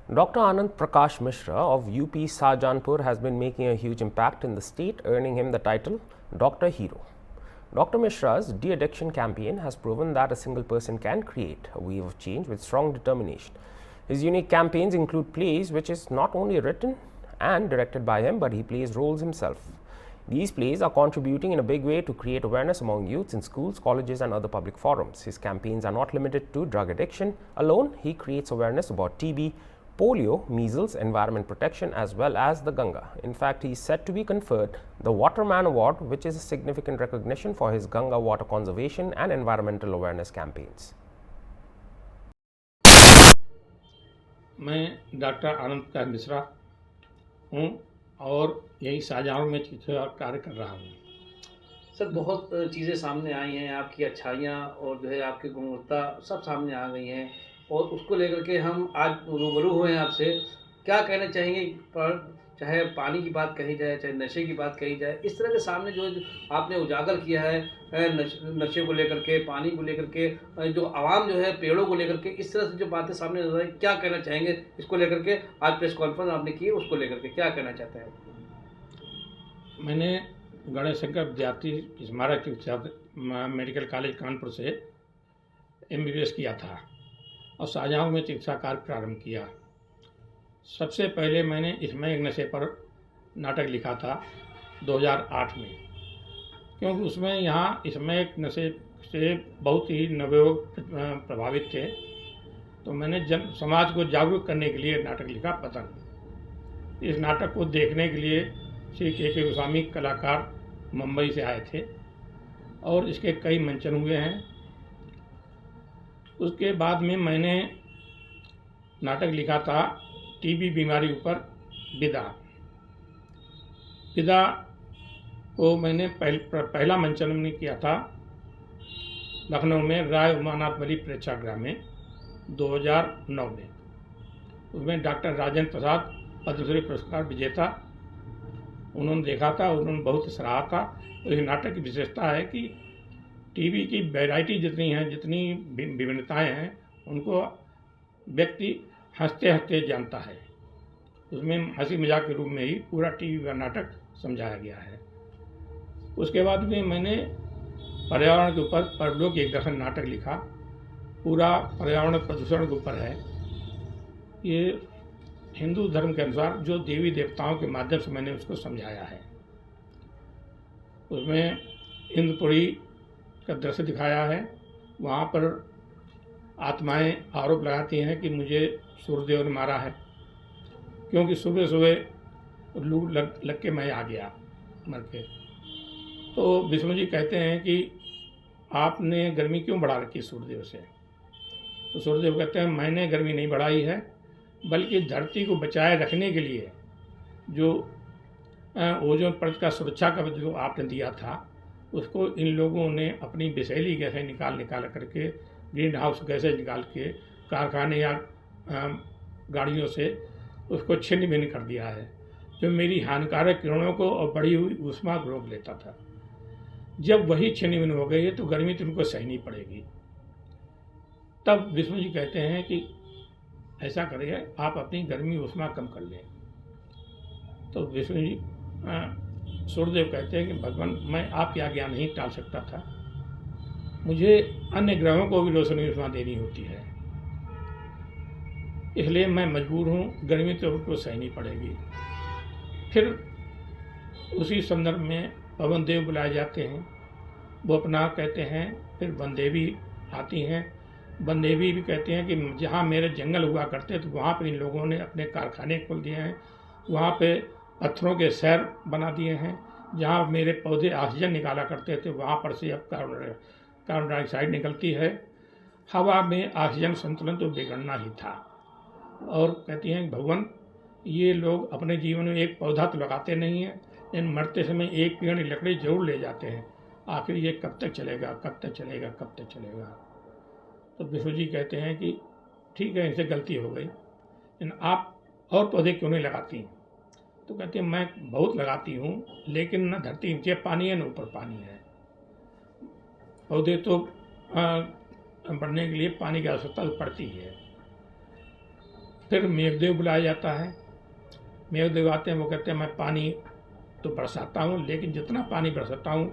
Dr. Anand Prakash Mishra of UP Sajanpur has been making a huge impact in the state, earning him the title Dr. Hero. Dr. Mishra's de-addiction campaign has proven that a single person can create a wave of change with strong determination. His unique campaigns include plays which is not only written and directed by him, but he plays roles himself. These plays are contributing in a big way to create awareness among youths in schools, colleges and other public forums. His campaigns are not limited to drug addiction alone. He creates awareness about TB, polio, measles, environment protection as well as the Ganga. In fact, he is set to be conferred the Waterman Award, which is a significant recognition for his Ganga water conservation and environmental awareness campaigns. मैं doctor Anand Prakash Mishra हूँ और यही शाहजहाँपुर में चिकित्सा कार्य कर रहा हूँ। सर, बहुत चीज़ें सामने आई हैं, आपकी अच्छाइयाँ और जो है आपकी गुणवत्ता सब सामने आ गई हैं और उसको लेकर के हम आज रूबरू हुए हैं आपसे। क्या कहना चाहेंगे पर चाहे पानी की बात कही जाए, चाहे नशे की बात कही जाए, इस तरह के सामने जो आपने उजागर किया है नशे को लेकर के, पानी को लेकर के, जो आवाम जो है पेड़ों को लेकर के, इस तरह से जो बातें सामने नजर आई, क्या कहना चाहेंगे इसको लेकर के? आज प्रेस कॉन्फ्रेंस आपने की, उसको लेकर के क्या कहना चाहते हैं? मैंने गणेश शंकर विद्यार्थी स्मारक चिकित्सा मेडिकल कॉलेज कानपुर से MBBS किया था और शाहजहाँपुर में चिकित्सा कार्य प्रारंभ किया। सबसे पहले मैंने इसमें एक नशे पर नाटक लिखा था 2008 में, क्योंकि उसमें यहाँ इसमें एक नशे से बहुत ही नवयुवक प्रभावित थे, तो मैंने समाज को जागरूक करने के लिए नाटक लिखा पतंग। इस नाटक को देखने के लिए श्री के गोस्वामी कलाकार मुंबई से आए थे और इसके कई मंचन हुए हैं। उसके बाद में मैंने नाटक लिखा था TB बीमारी ऊपर विदा को मैंने पहला मंचन में किया था लखनऊ में राय उमानाथ बली प्रेक्षागृह में 2009 में। उसमें डॉक्टर राजेंद्र प्रसाद पद्मश्री पुरस्कार विजेता उन्होंने देखा था, उन्होंने बहुत सराहा था। तो इस नाटक की विशेषता है कि TB की वैरायटी जितनी हैं, जितनी विभिन्नताएं हैं, उनको व्यक्ति हंसते हंसते जानता है। उसमें हंसी मजाक के रूप में ही पूरा TB का नाटक समझाया गया है। उसके बाद में मैंने पर्यावरण के ऊपर परलोक एक दर्शन नाटक लिखा, पूरा पर्यावरण प्रदूषण के ऊपर है। ये हिंदू धर्म के अनुसार जो देवी देवताओं के माध्यम से मैंने उसको समझाया है। उसमें इंद्रपुरी का दृश्य दिखाया है। वहाँ पर आत्माएं आरोप लगाती हैं कि मुझे सूर्यदेव ने मारा है, क्योंकि सुबह सुबह लू लग के मैं आ गया मर के। तो विष्णु जी कहते हैं कि आपने गर्मी क्यों बढ़ा रखी सूर्यदेव से? तो सूर्यदेव कहते हैं मैंने गर्मी नहीं बढ़ाई है, बल्कि धरती को बचाए रखने के लिए जो ओजोन परत का सुरक्षा का जो आपने दिया था, उसको इन लोगों ने अपनी विषैली गैसें निकाल करके, ग्रीन हाउस गैसें निकाल के कारखाने या गाड़ियों से उसको छिन्न भिन्न कर दिया है, जो मेरी हानिकारक किरणों को और बढ़ी हुई ऊष्मा को रोक लेता था। जब वही छिन्न भिन्न हो गई है तो गर्मी तुमको सहनी पड़ेगी। तब विष्णु जी कहते हैं कि ऐसा करिए, आप अपनी गर्मी ऊष्मा कम कर लें। तो विष्णु जी सूर्यदेव कहते हैं कि भगवान, मैं आपकी आज्ञा नहीं टाल सकता था, मुझे अन्य ग्रहों को भी रोशनी ऊष्मा देनी होती है, इसलिए मैं मजबूर हूँ, गर्मी तो उनको सहनी पड़ेगी। फिर उसी संदर्भ में पवन देव बुलाए जाते हैं, वो अपना कहते हैं। फिर वनदेवी आती हैं, वनदेवी भी कहते हैं कि जहाँ मेरे जंगल हुआ करते तो वहाँ पर इन लोगों ने अपने कारखाने खोल दिए हैं, वहाँ पे पत्थरों के शहर बना दिए हैं। जहाँ मेरे पौधे ऑक्सीजन निकाला करते थे, वहाँ पर से अब कार्बन डाइऑक्साइड निकलती है। हवा में ऑक्सीजन संतुलन तो बिगड़ना ही था। और कहती हैं भगवान, ये लोग अपने जीवन में एक पौधा तो लगाते नहीं हैं, लेकिन मरते समय एक पेड़ लकड़ी जरूर ले जाते हैं। आखिर ये कब तक चलेगा, कब तक चलेगा, कब तक चलेगा? तो विष्णु जी कहते हैं कि ठीक है, इनसे गलती हो गई, लेकिन आप और पौधे क्यों नहीं लगाती हैं? तो कहते हैं मैं बहुत लगाती हूँ, लेकिन न धरती नीचे पानी है न ऊपर पानी है। पौधे तो बढ़ने के लिए पानी की आवश्यकता पड़ती है। फिर मेघदेव बुलाया जाता है। मेघदेव आते हैं, वो कहते हैं मैं पानी तो बरसाता हूँ, लेकिन जितना पानी बरसाता हूँ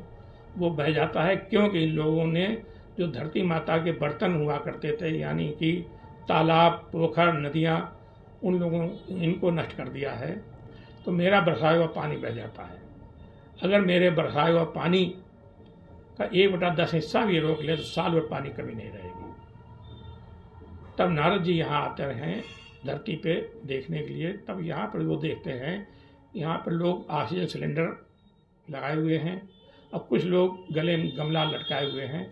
वो बह जाता है, क्योंकि इन लोगों ने जो धरती माता के बर्तन हुआ करते थे, यानी कि तालाब, पोखर, नदियाँ, उन लोगों इनको नष्ट कर दिया है, तो मेरा बरसाया हुआ पानी बह जाता है। अगर मेरे बरसाया हुआ पानी का 1/10 हिस्सा भी रोक ले तो साल भर पानी कभी नहीं रहेगी। तब नारद जी यहाँ आते हैं धरती पे देखने के लिए। तब यहाँ पर वो देखते हैं, यहाँ पर लोग ऑक्सीजन सिलेंडर लगाए हुए हैं और कुछ लोग गले में गमला लटकाए हुए हैं,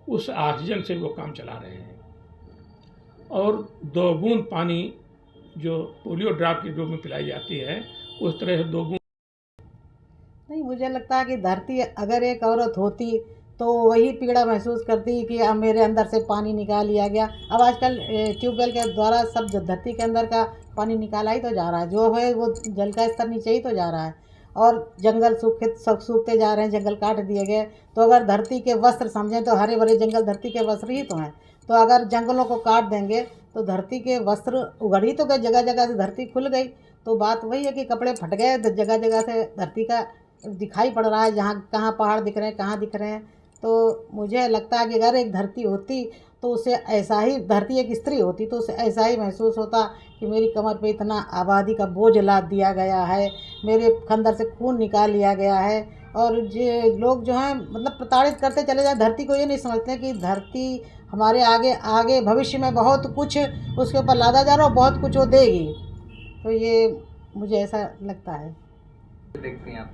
उस ऑक्सीजन से वो काम चला रहे हैं। और 2 बूंद पानी जो पोलियो ड्रॉप के रूप में पिलाई जाती है, उस तरह से 2 बूंद। नहीं, मुझे लगता है कि धरती अगर एक औरत होती तो वही पीड़ा महसूस करती कि अब मेरे अंदर से पानी निकाल लिया गया। अब आजकल ट्यूबवेल के द्वारा सब धरती के अंदर का पानी निकाला ही तो जा रहा है, जो है वो जल का स्तर नीचे ही तो जा रहा है। और जंगल सूखते जा रहे हैं, जंगल काट दिए गए। तो अगर धरती के वस्त्र समझें तो हरे भरे जंगल धरती के वस्त्र ही तो हैं। तो अगर जंगलों को काट देंगे तो धरती के वस्त्र उगड़ ही तो गए, जगह जगह से धरती खुल गई। तो बात वही है कि कपड़े फट गए, जगह जगह से धरती का दिखाई पड़ रहा है, जहाँ कहाँ पहाड़ दिख रहे हैं, कहाँ दिख रहे हैं। तो मुझे लगता है कि अगर एक धरती होती तो उसे ऐसा ही, धरती एक स्त्री होती तो उसे ऐसा ही महसूस होता कि मेरी कमर पे इतना आबादी का बोझ लाद दिया गया है, मेरे खंदर से खून निकाल लिया गया है। और ये लोग जो हैं मतलब प्रताड़ित करते चले जाए धरती को, ये नहीं समझते कि धरती हमारे आगे आगे भविष्य में बहुत कुछ उसके ऊपर लादा जा रहा है और बहुत कुछ वो देगी। तो ये मुझे ऐसा लगता है। देखते हैं आप?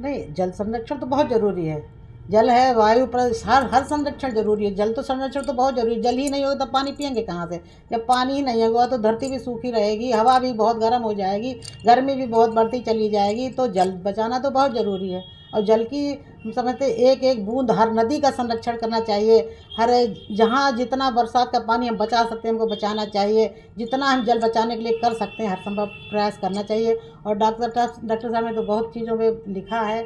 नहीं, जल संरक्षण तो बहुत ज़रूरी है। जल है, वायु पर हर संरक्षण जरूरी है। जल तो संरक्षण तो बहुत जरूरी है। जल ही नहीं होगा तो पानी पियेंगे कहाँ से? जब पानी ही नहीं होगा तो धरती भी सूखी रहेगी, हवा भी बहुत गर्म हो जाएगी, गर्मी भी बहुत बढ़ती चली जाएगी। तो जल बचाना तो बहुत ज़रूरी है। और जल की हम समझते एक एक बूंद, हर नदी का संरक्षण करना चाहिए। हर जहाँ जितना बरसात का पानी हम बचा सकते हैं हमको बचाना चाहिए। जितना हम जल बचाने के लिए कर सकते हैं हर संभव प्रयास करना चाहिए। और डॉक्टर साहब ने तो बहुत चीज़ों में लिखा है,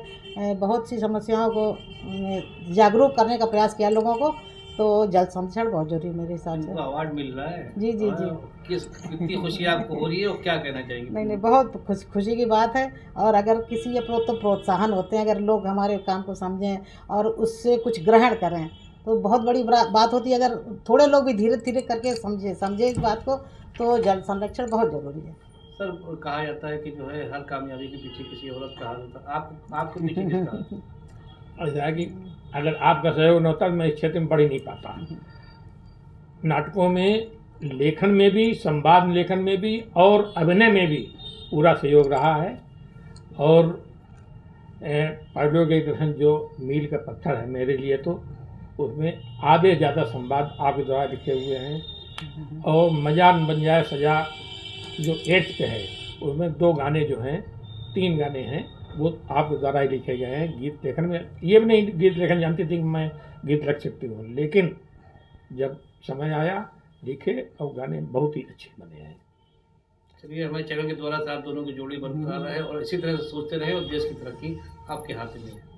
बहुत सी समस्याओं को जागरूक करने का प्रयास किया लोगों को। तो जल संरक्षण बहुत जरूरी मेरे हिसाब से। अवार्ड मिल रहा है। जी जी जी। कितनी खुशी आपको हो रही है और क्या कहना चाहेंगे? नहीं, बहुत खुशी की बात है। और अगर किसी ये तो प्रोत्साहन होते हैं, अगर लोग हमारे काम को समझें और उससे कुछ ग्रहण करें तो बहुत बड़ी बात होती है। अगर थोड़े लोग भी धीरे धीरे करके समझे इस बात को, तो जल संरक्षण बहुत ज़रूरी है। सर, कहा जाता है कि जो है हर कामयाबी के पीछे किसी औरत का हाथ होता है, आपके पीछे किसका हाथ है? ऐसा है कि अगर आपका सहयोग न होता तो मैं इस क्षेत्र में बढ़ ही नहीं पाता। नाटकों में, लेखन में भी, संवाद लेखन में भी और अभिनय में भी पूरा सहयोग रहा है। और पांडुरंग दर्शन जो मील का पत्थर है मेरे लिए, तो उसमें आधे ज़्यादा संवाद आपके द्वारा लिखे हुए हैं। और मजा बन जाए सजा जो 8 पे है, उसमें 2 गाने जो हैं, 3 गाने हैं, वो आपके द्वारा ही लिखे गए हैं। गीत लेखन में ये भी नहीं गीत लेखन जानती थी कि मैं गीत लिख सकती हूँ, लेकिन जब समय आया लिखे और गाने बहुत ही अच्छे बने हैं। चलिए, हमारे चैनल के द्वारा से आप दोनों की जोड़ी बरकरार रहे और इसी तरह से सोचते रहे और देश की तरक्की आपके हाथ में है।